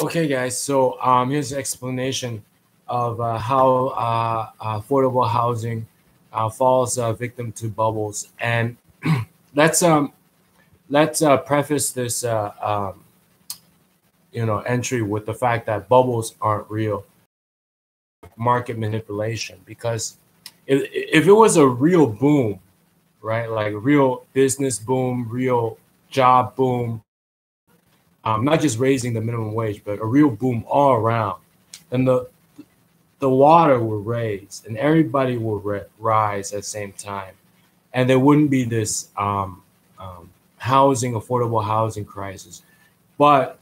Okay, guys. So here's an explanation of how affordable housing falls victim to bubbles, and let's preface this entry with the fact that bubbles aren't real, market manipulation. Because if it was a real boom, right, like real business boom, real job boom, not just raising the minimum wage, but a real boom all around, then the water will raise and everybody will rise at the same time, and there wouldn't be this affordable housing crisis. But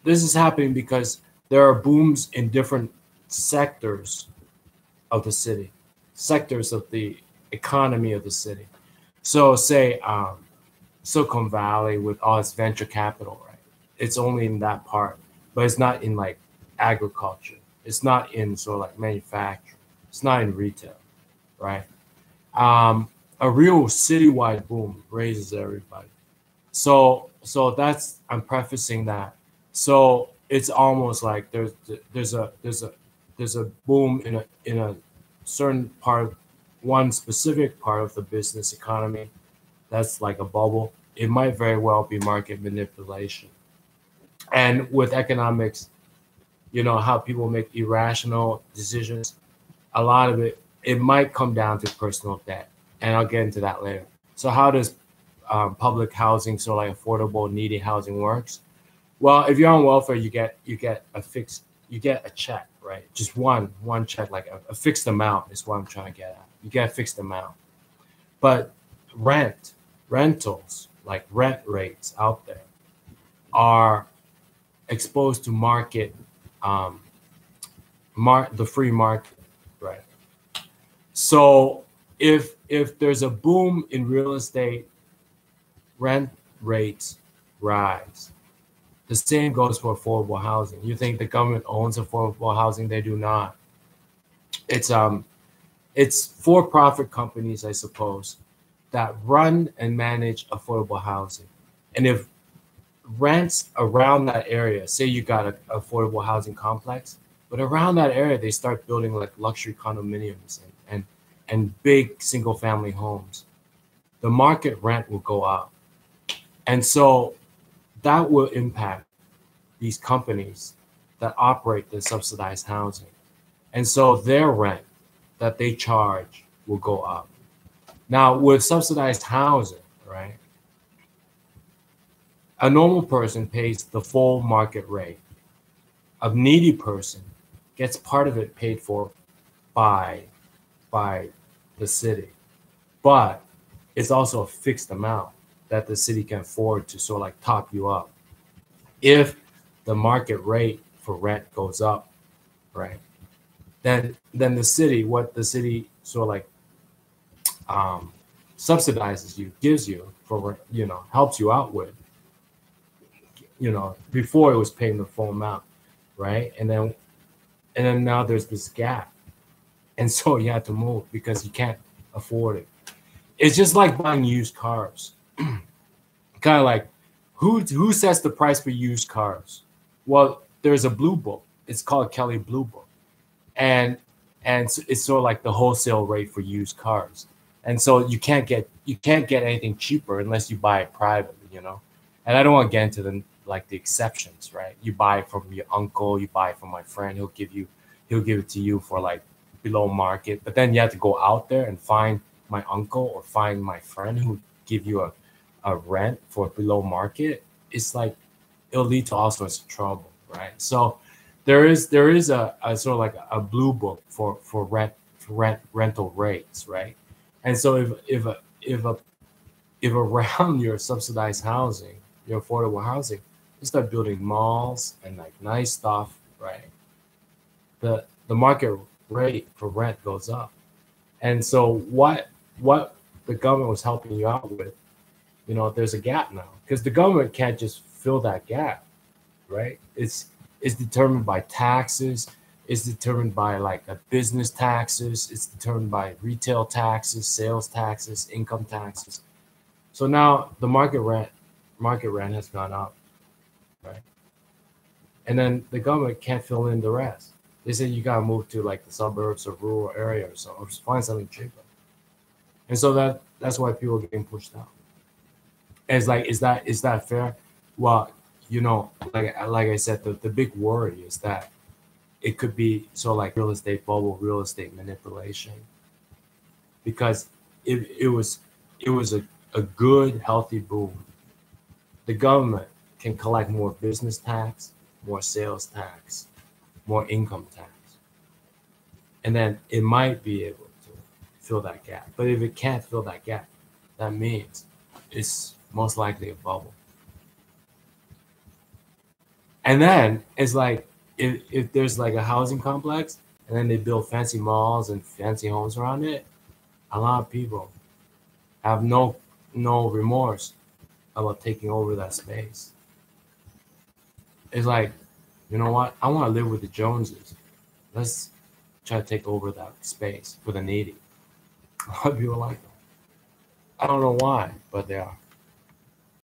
this is happening because there are booms in different sectors of the city, sectors of the economy of the city. So say Silicon Valley with all its venture capital, right? It's only in that part, but it's not in like agriculture. It's not in sort of like manufacturing. It's not in retail, right? A real citywide boom raises everybody. So that's, I'm prefacing that. So it's almost like there's a boom in a certain part, one specific part of the business economy. That's like a bubble. It might very well be market manipulation. And with economics, how people make irrational decisions, a lot of it might come down to personal debt, and I'll get into that later. So how does public housing, so like affordable, needy housing works? Well, if you're on welfare, you get a check, right? Just one check, like a fixed amount is what I'm trying to get at. You get a fixed amount. But rentals, like rent rates out there, are exposed to market, the free market, right? So if there's a boom in real estate, rent rates rise. The same goes for affordable housing. You think the government owns affordable housing? They do not. It's for-profit companies, I suppose, that run and manage affordable housing. And if rents around that area, say you got an affordable housing complex, but around that area they start building like luxury condominiums and big single family homes, the market rent will go up. And so that will impact these companies that operate the subsidized housing. And so their rent that they charge will go up. Now with subsidized housing, right, a normal person pays the full market rate. A needy person gets part of it paid for by the city, but it's also a fixed amount that the city can afford to sort of like top you up. If the market rate for rent goes up, right, then the city, what the city sort of like subsidizes you, gives you for, helps you out with, before it was paying the full amount, right? And then now there's this gap, and so you have to move because you can't afford it. It's just like buying used cars. Kind of like, who sets the price for used cars? Well, there's a blue book. It's called Kelly Blue Book, and it's sort of like the wholesale rate for used cars. And so you can't get anything cheaper unless you buy it privately, And I don't want to get into the exceptions, right? You buy it from your uncle, you buy it from my friend. He'll give it to you for like below market. But then you have to go out there and find my uncle or find my friend who give you a rent for below market. It's like, it'll lead to all sorts of trouble, right? So there is a sort of like a blue book for rental rates, right? And so if around your subsidized housing, your affordable housing, you start building malls and like nice stuff, right? The market rate for rent goes up. And so what the government was helping you out with, there's a gap now, because the government can't just fill that gap, right? It's determined by taxes. It's determined by like a business taxes. It's determined by retail taxes, sales taxes, income taxes. So now the market rent has gone up, right? and then the government can't fill in the rest. They say you gotta move to like the suburbs or rural areas or find something cheaper. And so that's why people are getting pushed out. And it's like, is that fair? Well, you know, like I said, the big worry is that it could be like real estate bubble, real estate manipulation, because it was a good healthy boom. The government can collect more business tax, more sales tax, more income tax, and then it might be able to fill that gap. But if it can't fill that gap, that means it's most likely a bubble. And then it's like if there's like a housing complex and then they build fancy malls and fancy homes around it, a lot of people have no remorse about taking over that space. It's like, you know what? I want to live with the Joneses. Let's try to take over that space for the needy. A lot of people like that. I don't know why, but they are.